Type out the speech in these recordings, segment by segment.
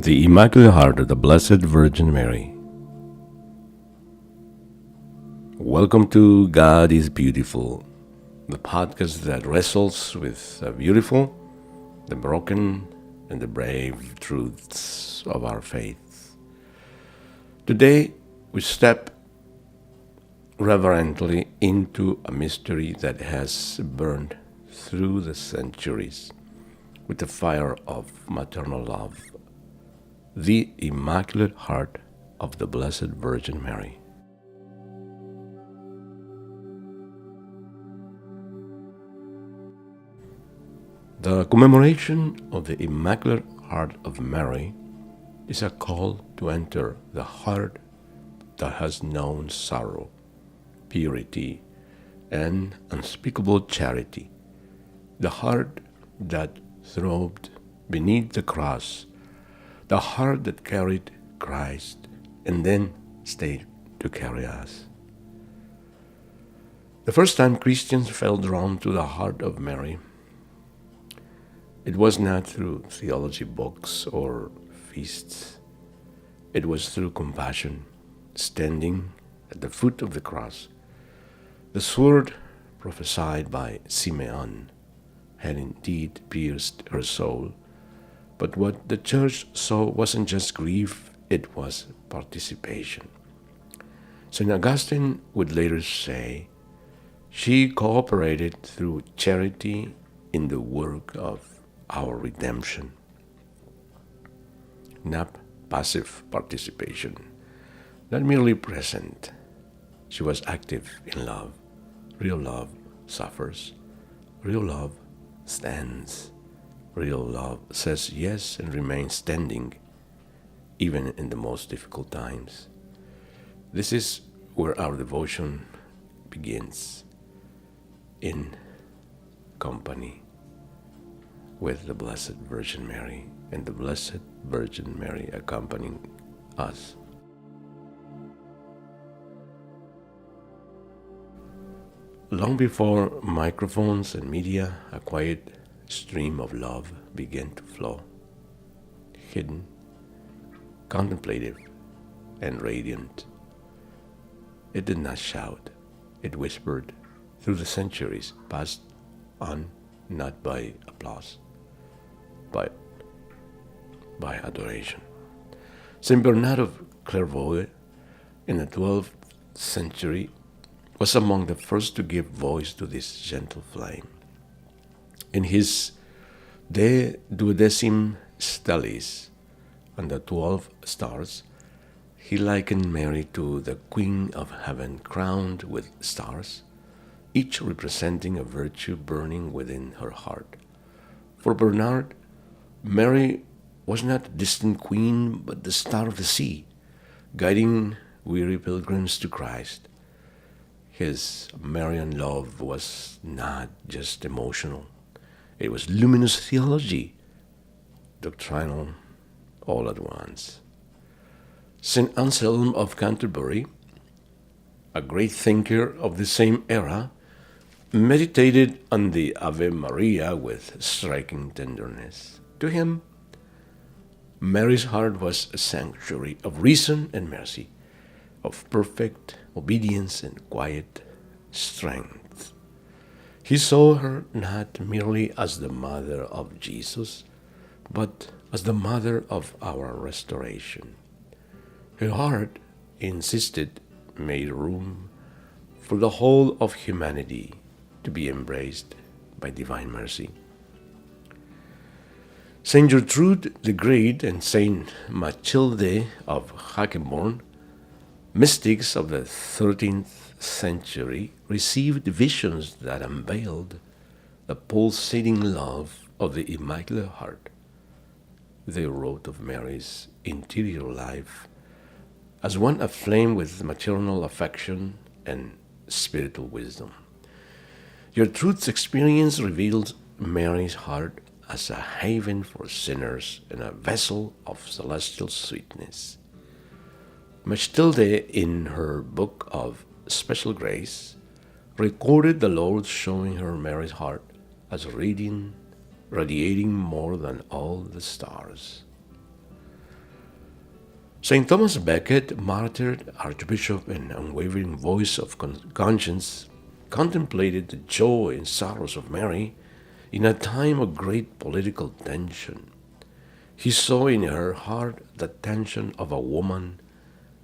The Immaculate Heart of the Blessed Virgin Mary. Welcome to God is Beautiful, the podcast that wrestles with the beautiful, the broken, and the brave truths of our faith. Today, we step reverently into a mystery that has burned through the centuries with the fire of maternal love. The Immaculate Heart of the Blessed Virgin Mary. The commemoration of the Immaculate Heart of Mary is a call to enter the heart that has known sorrow, purity, and unspeakable charity, the heart that throbbed beneath the cross, the heart that carried Christ and then stayed to carry us. The first time Christians felt drawn to the heart of Mary, it was not through theology books or feasts. It was through compassion, standing at the foot of the cross. The sword prophesied by Simeon had indeed pierced her soul, but what the Church saw wasn't just grief, it was participation. St. Augustine would later say, she cooperated through charity in the work of our redemption. Not passive participation, not merely present. She was active in love. Real love suffers. Real love stands. Real love says yes and remains standing, even in the most difficult times. This is where our devotion begins, in company with the Blessed Virgin Mary, and the Blessed Virgin Mary accompanying us. Long before microphones and media, a quiet stream of love began to flow, hidden, contemplative, and radiant. It did not shout, it whispered through the centuries, passed on not by applause, but by adoration. Saint Bernard of Clairvaux in the 12th century was among the first to give voice to this gentle flame. In his De Duodecim Stellis, on the 12 stars, he likened Mary to the Queen of Heaven crowned with stars, each representing a virtue burning within her heart. For Bernard, Mary was not a distant queen, but the star of the sea, guiding weary pilgrims to Christ. His Marian love was not just emotional. It was luminous theology, doctrinal all at once. St. Anselm of Canterbury, a great thinker of the same era, meditated on the Ave Maria with striking tenderness. To him, Mary's heart was a sanctuary of reason and mercy, of perfect obedience and quiet strength. He saw her not merely as the mother of Jesus, but as the mother of our restoration. Her heart, he insisted, made room for the whole of humanity to be embraced by divine mercy. Saint Gertrude the Great and Saint Mathilde of Hackenborn, mystics of the 13th century, received visions that unveiled the pulsating love of the Immaculate Heart. They wrote of Mary's interior life as one aflame with maternal affection and spiritual wisdom. Gertrude's experience revealed Mary's heart as a haven for sinners and a vessel of celestial sweetness. Mathilde, in her book of Special Grace, recorded the Lord showing her Mary's heart as radiating more than all the stars. St. Thomas Becket, martyred archbishop and unwavering voice of conscience, contemplated the joy and sorrows of Mary in a time of great political tension. He saw in her heart the tension of a woman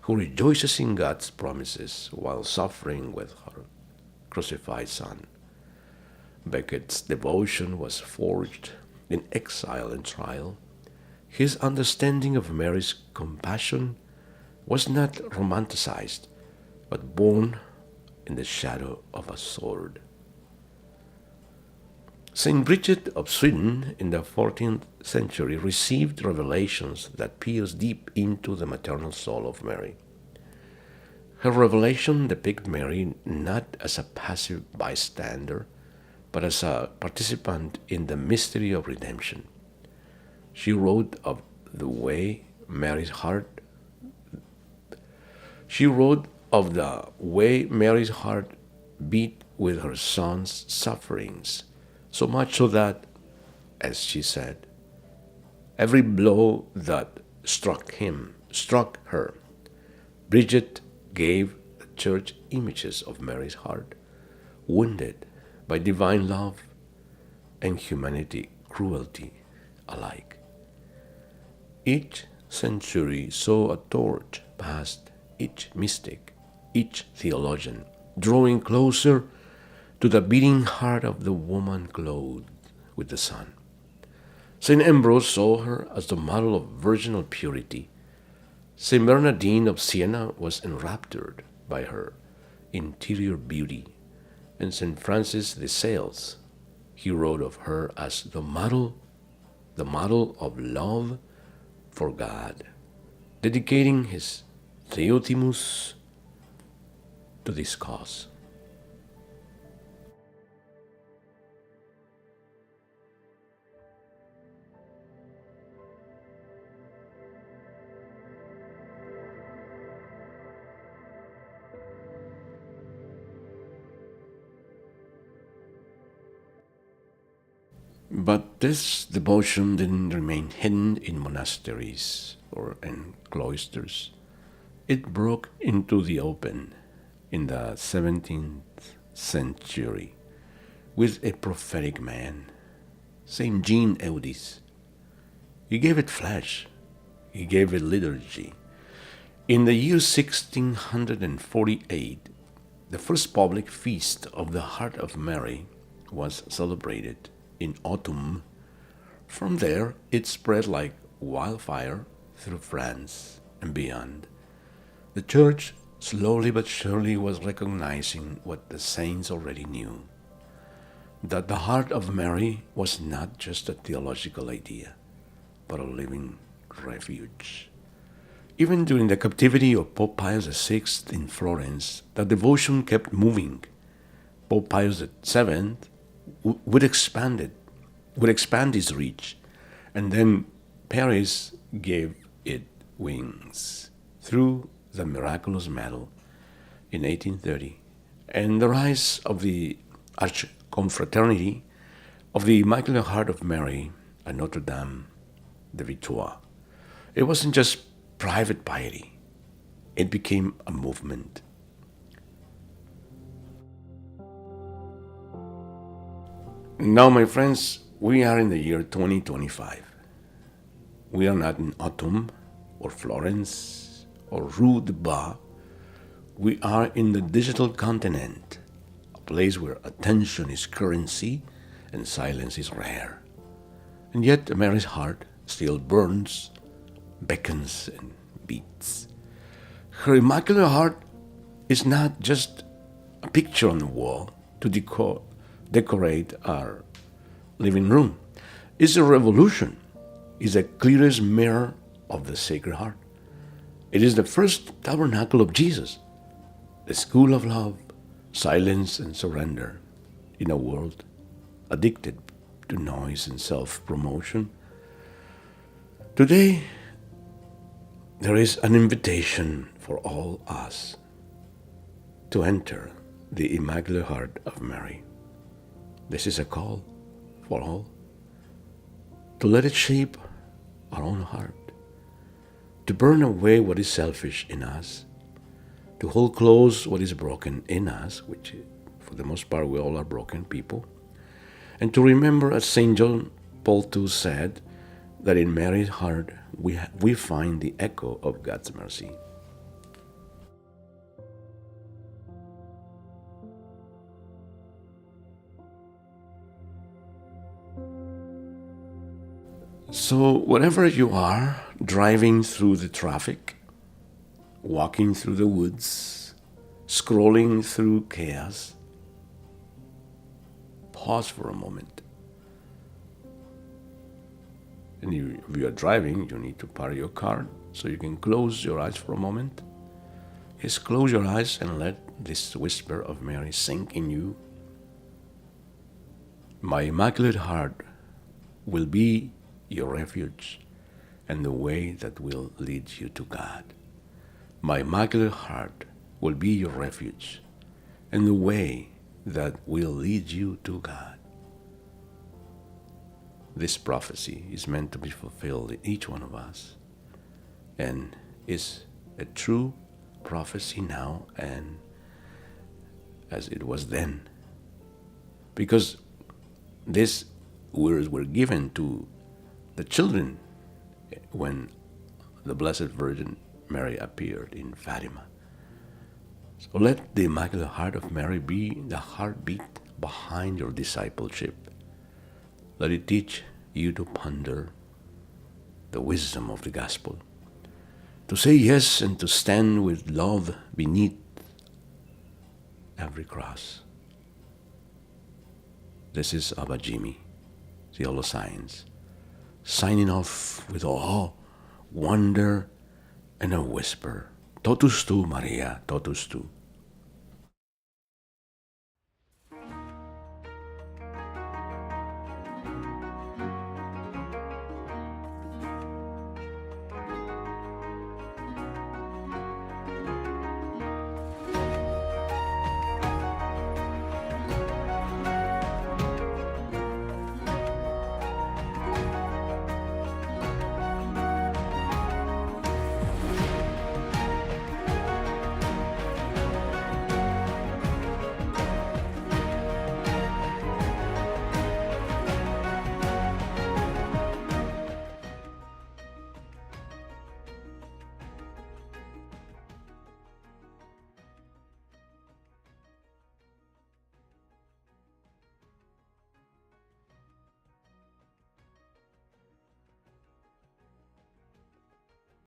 who rejoices in God's promises while suffering with her crucified son. Becket's devotion was forged in exile and trial. His understanding of Mary's compassion was not romanticized, but born in the shadow of a sword. Saint Bridget of Sweden in the 14th century received revelations that pierced deep into the maternal soul of Mary. Her revelation depicted Mary not as a passive bystander, but as a participant in the mystery of redemption. She wrote of the way Mary's heart beat with her son's sufferings, so much so that, as she said, every blow that struck her. Bridget gave the church images of Mary's heart, wounded by divine love and humanity cruelty alike. Each century saw a torch past each mystic, each theologian, drawing closer to the beating heart of the woman clothed with the sun. St. Ambrose saw her as the model of virginal purity. St. Bernardine of Siena was enraptured by her interior beauty, and St. Francis de Sales, he wrote of her as the model of love for God, dedicating his Theotimus to this cause. But this devotion didn't remain hidden in monasteries or in cloisters. It broke into the open in the 17th century with a prophetic man, Saint Jean Eudes. He gave it flesh, he gave it liturgy. In the year 1648, the first public feast of the Heart of Mary was celebrated in autumn. From there, it spread like wildfire through France and beyond. The Church, slowly but surely, was recognizing what the saints already knew, that the Heart of Mary was not just a theological idea, but a living refuge. Even during the captivity of Pope Pius VI in Florence, the devotion kept moving. Pope Pius VII would expand its reach, and then Paris gave it wings through the miraculous medal in 1830, and the rise of the Archconfraternity of the Immaculate Heart of Mary at Notre Dame de Vitois. It wasn't just private piety, it became a movement. Now, my friends, we are in the year 2025. We are not in Autumn or Florence or Rue de Bar. We are in the digital continent, a place where attention is currency and silence is rare. And yet Mary's heart still burns, beckons, and beats. Her Immaculate Heart is not just a picture on the wall to decorate our living room. It's a revolution. It's the clearest mirror of the Sacred Heart. It is the first tabernacle of Jesus, the school of love, silence, and surrender in a world addicted to noise and self-promotion. Today, there is an invitation for all us to enter the Immaculate Heart of Mary. This is a call for all to let it shape our own heart, to burn away what is selfish in us, to hold close what is broken in us, which for the most part we all are broken people, and to remember, as St. John Paul II said, that in Mary's heart we find the echo of God's mercy. So, wherever you are, driving through the traffic, walking through the woods, scrolling through chaos, pause for a moment. And if you are driving, you need to park your car so you can close your eyes for a moment. Just close your eyes and let this whisper of Mary sink in you. My Immaculate Heart will be your refuge and the way that will lead you to God. My Immaculate Heart will be your refuge and the way that will lead you to God. This prophecy is meant to be fulfilled in each one of us and is a true prophecy now and as it was then. Because these words were given to the children when the Blessed Virgin Mary appeared in Fatima. So let the Immaculate Heart of Mary be the heartbeat behind your discipleship. Let it teach you to ponder the wisdom of the gospel, to say yes and to stand with love beneath every cross. This is Abba Jimmy, Theoloscience, signing off with awe, wonder, and a whisper. Totus tu, Maria, totus tu.